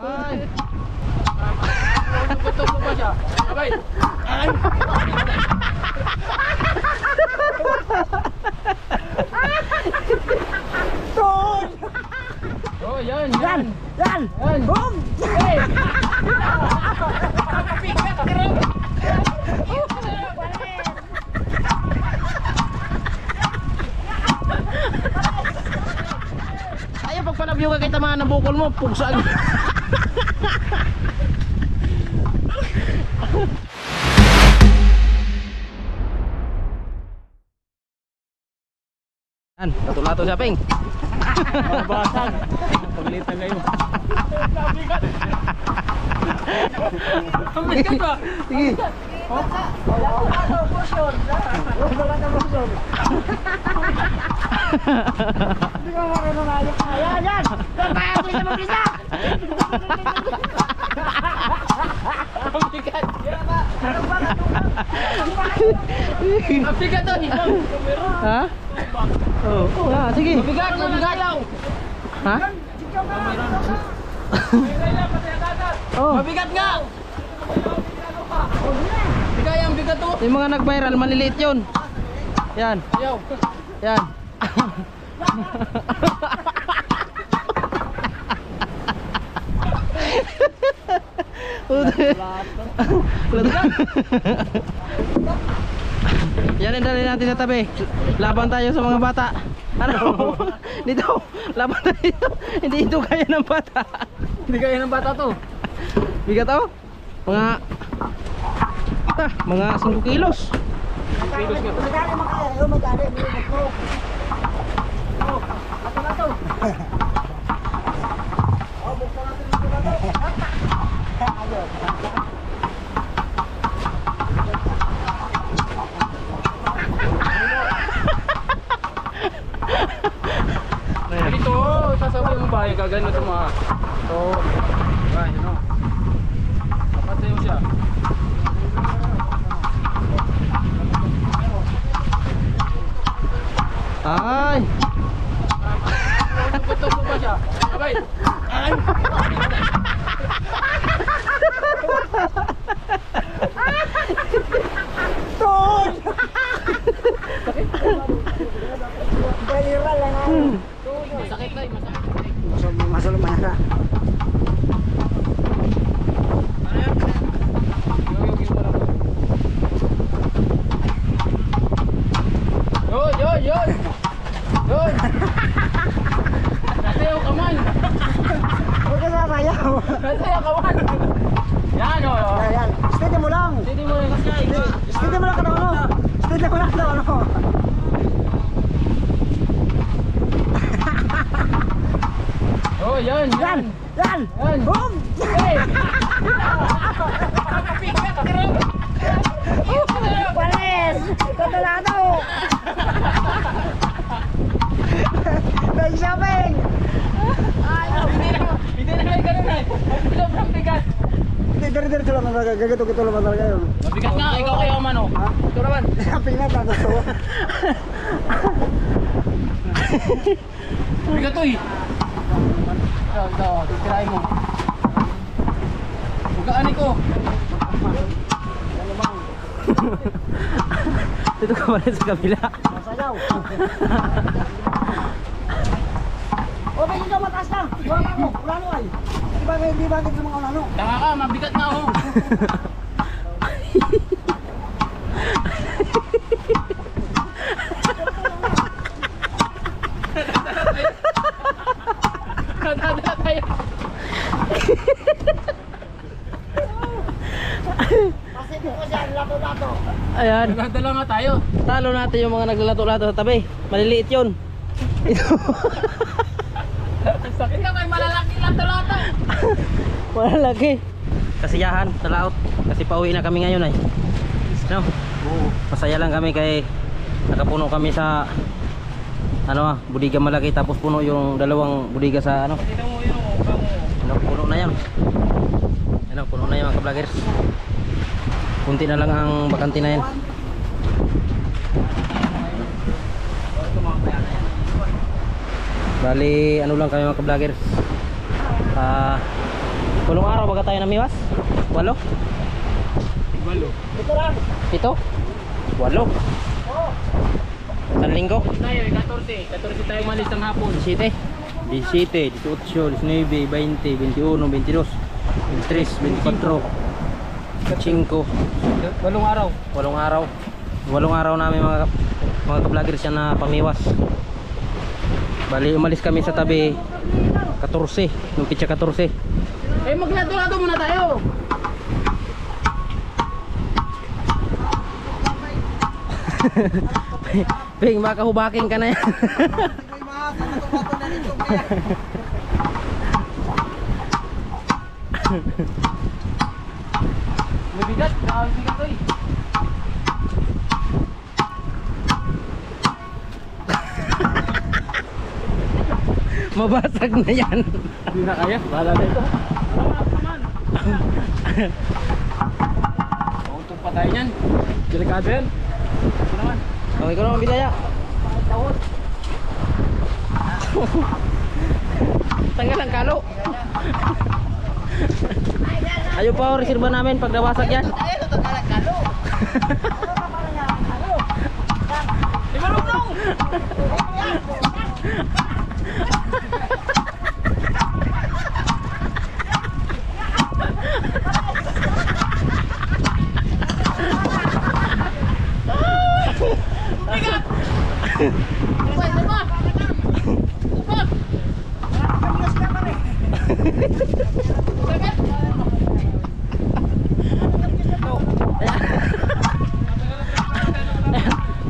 Ay. Betul mo ba siya? Abay. Ay. Ton! Oh, yan. Yan! Yan! Yan. Boom! Hey. Ayaw pagpalabyo ka kay tamaan ng bukol mo, pugsag. Yan, lato-lato siya, Ping. Mabasag. Paglitan kayo. Ang bigat ba? Sige. Hindi ka marunong ayok. Ayan, yan! Kaya ko sa mag-isa! Ang bigat. Ang bigat to. Ha? Oo, oh, sige. Mabigat, mabigat. Ha? Oh, Mabigat nga. Bigay ang bigat to. yung mga nag-viral, maliliit yun. Yan, Ayaw. yan. Yan ang dali natin sa tabi. Laban tayo sa mga bata. Ano? Dito, laban tayo. Hindi ito kaya ng bata. Hindi kaya ng bata to. Bigat oh. Mga 5 kilos. Kilos nga. Dito, sasabihin mo ba yung gagano ito mga ito. Ay, ano. Dapat sa'yo siya. Ay. Betul mo ba siya? Abay. Ay. Ton! Masakit na, masakit. Masalo mahara. Ano yan? Yun, yun, yun. Yun. Nasayaw ka man. Huwag ka sasayaw. Nasayaw ka man. Yan, o. Yan. Steady mo lang. Hindi mo yung sky. Steady mo lang ka na ano. Steady mo lang ka na ano. Oh, yan, yan. Yan! Yan. Boom! Hey! Palis! Katulado! May shopping! Hindi na kayo ganun eh. Sobrang bigat. Dito lang gagato-gato lang talaga yun. Mabigat nga, ikaw kayo man o. Ha? Ito naman. Shopping na tato. Mabigat to eh. Ito, titirahin mo. Bugaan ko. Dito ka pala sa kabila. Masayaw. O, may ikaw mataas lang. Wala mo, ulano ay. Di ba sa mga ulano? Tanga ka, mabigat na oh. Nadadala tayo. Kasi po ko siya, lato-lato. Ayan. Nadadala nga tayo. Talo natin yung mga naglalato-lato sa tabi. Maliliit yun. Ito. Sakit na may malalaki lato-lato. Malalaki. Kasiyahan sa laot. Kasi pauwi na kami ngayon ay. No? Masaya lang kami kay nakapuno kami sa ano budiga malaki tapos puno yung dalawang budiga sa ano. Dito mo yun oh. Ano, puno na yan. Ano, puno na yan mga ka-vloggers. Kunti na lang ang bakante na yan. Bali, ano lang kami mga ka-vloggers. Walong araw baga tayo namiwas? 8? Walo. Ito? 8? San linggo? Tayo, 14. 14 tayo malis ng hapon. 17, 18, 19, 20, 21, 22, 23, 24, 5. 8 araw. 8 araw. 8 araw namin mga ka-vloggers yan na pamiwas. Bali, umalis kami sa tabi 14, nung pitsa 14. Eh, maglato-lato muna tayo. Ping, makahubaking ka na yan. Mabigat, nakabigat to eh. Mabasag na yan. Hindi na kaya, bahala na ito. Pauntog pa tayo niyan. Delikado yan. Ito naman. Okay ko naman, Bidaya. Tawad. Tanggal ang kalo. Ayaw pa, reserva namin pag nawasag yan. Di marunong!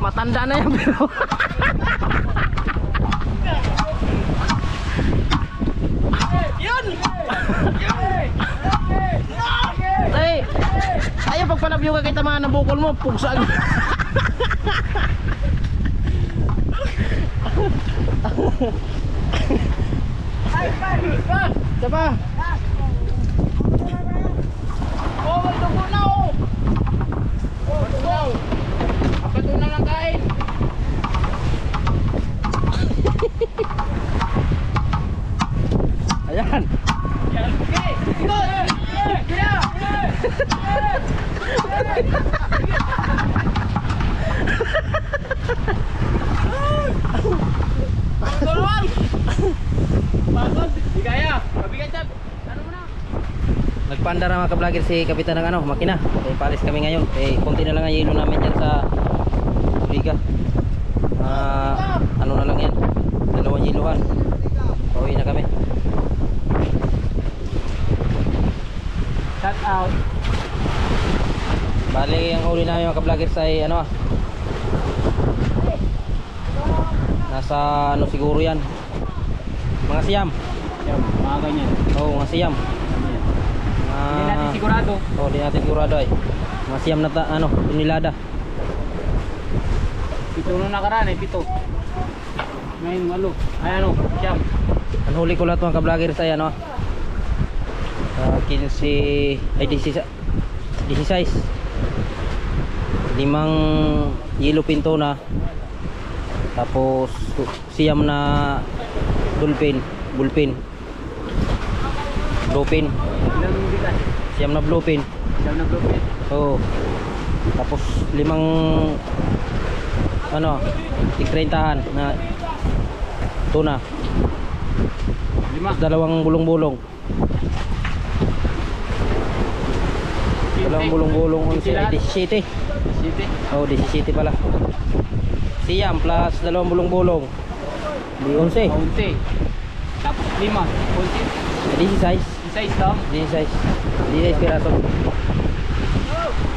Matanda na yan pero Yun! ay, ayaw pagpalabyo ka kay tamaan ng bukol mo, pugsag. Diba? Oh, may dugo na oh! Oh, dugo! Kapatunan ng kain! Ayan. Yan, okay! Ikot! Kira! Tulungan! Pagod! Di kaya! Mabigat siya! Ano mo na? Nagpanda na mga ka-vlogger si kapitan ng makina. Eh, palis kami ngayon. Eh, konti na lang ang yelo namin dyan sa Liga. Ano na lang yan, 2 yeluhan. Pauwi na kami. Shout out! Bali, ang huli namin mga ka-vloggers ay nasa ano siguro yan, mga siyam. Yan, mga ganyan. Oo, mga siyam. Hindi natin sigurado. Oo, di natin sigurado ay mga siyam na tunilada. Pito nung nakaraan eh, 7. Ngayon, 8. Ay ano, siyam. Ang huli ko lahat mga ka-vloggers ay 15 ay 16. 5 yellow pinto na, tapos siyam na bullpen, blue pin, Ilang bigas? siyam na blue pin. Ilang nag-group eh? Oo. Tapos 5 tikrentahan na tuna, 5. 2 bulong-bulong, 2 bulong-bulong, 17. 17. Oh, 17 pala. Siyam plus 2 bulong-bulong, di 11. 11. Tapos 5. 11. 16. 16 daw. 16 piraso.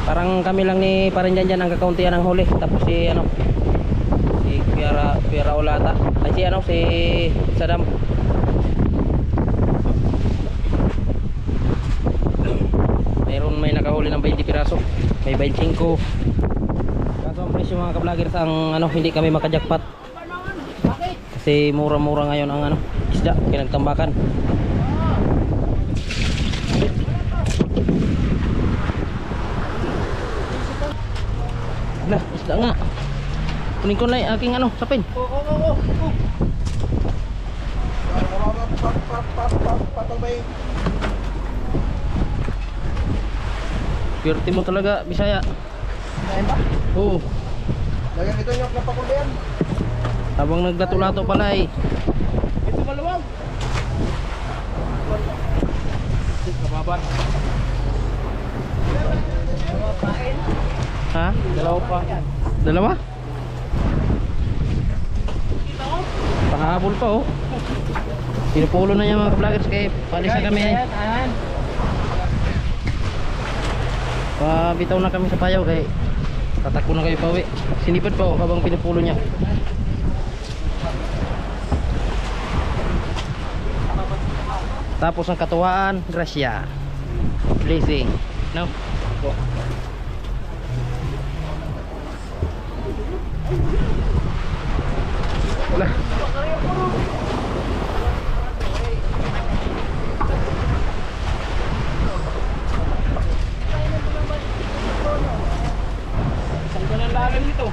Parang kami lang ni parang dyan ang kakauntian ng huli. Tapos si si Piera Olata. Ay si Sadam. May nakahuli ng 20 piraso. May 25. Kaso ang presyo mga ka-vloggers ang hindi kami makajakpat. Kasi mura-mura ngayon ang isda, pinagtambakan. Lah, isda nga. Kunin ko na aking sapin. Oh. Patambay. Purity mo talaga, Bisaya. Kain ba? Oo. Lagyan ito yung napakulyan. Habang naglato-lato pala eh. Ito maluwag. Kababat. Ha? Dalawa pa. Dalawa? Pahabol pa oh. Pinupulo na niya mga vloggers kay palis na kami eh. Pabitaw na kami sa payaw kay tatakbo na kayo pauwi. Sinipad pa oh habang pinupulo niya. Tapos ang katuwaan, grasya. Blessing. No? Wala. Saan ka ng lalim nito?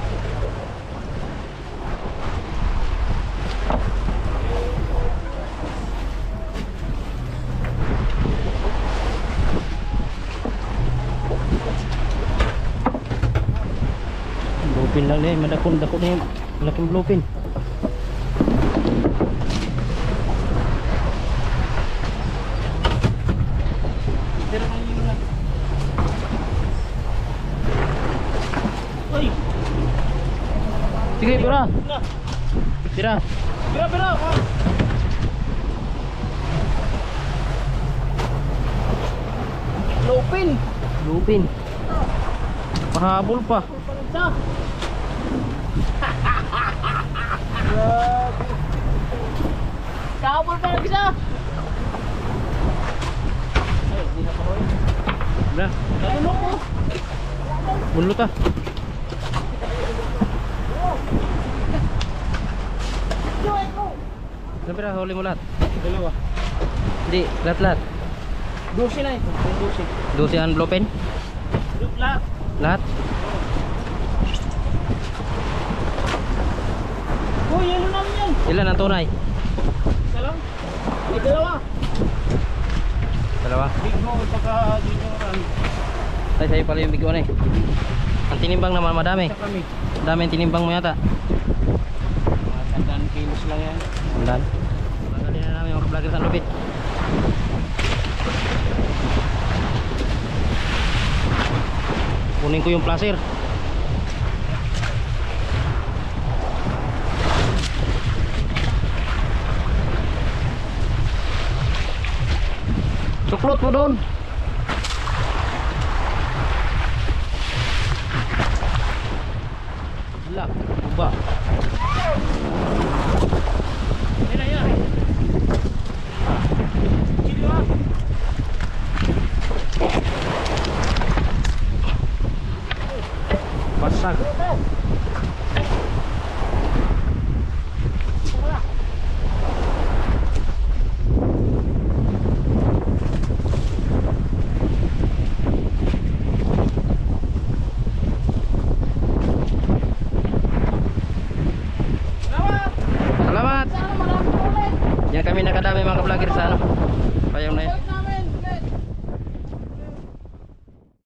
Bluepin lang eh, madakon-dakon na yung malaking bluepin. Pero kung yun na. Uy! Sige, pira. Na! Tira. Bira! Lupin! Bluepin. Pahabol pa. Isa! Grabe! Kabol pa ng isa! Ay, hindi na pa hoy. Na, Ano ko? bunlot ah. Ano pira, huli mo lahat? Dalawa. Hindi, lahat-lahat. 12 na ito. 12 ang bluepin? Lahat. Lahat? Uy, ano namin yan? Ilan ang tunay? Isa lang? Ay, dalawa. Dalawa. Big mo, pagka dito ran. Tay, sa'yo pala yung biguan eh. Ang tinimbang naman madami. Sa kami. Dami ang tinimbang mo yata. Mga tandaan kilos lang yan. Ulan. Magali na namin mga vlogger sa lupit. Kunin ko yung placer. Suklot mo doon. Wala, ba? Yan na yan. Sino ah? Basag.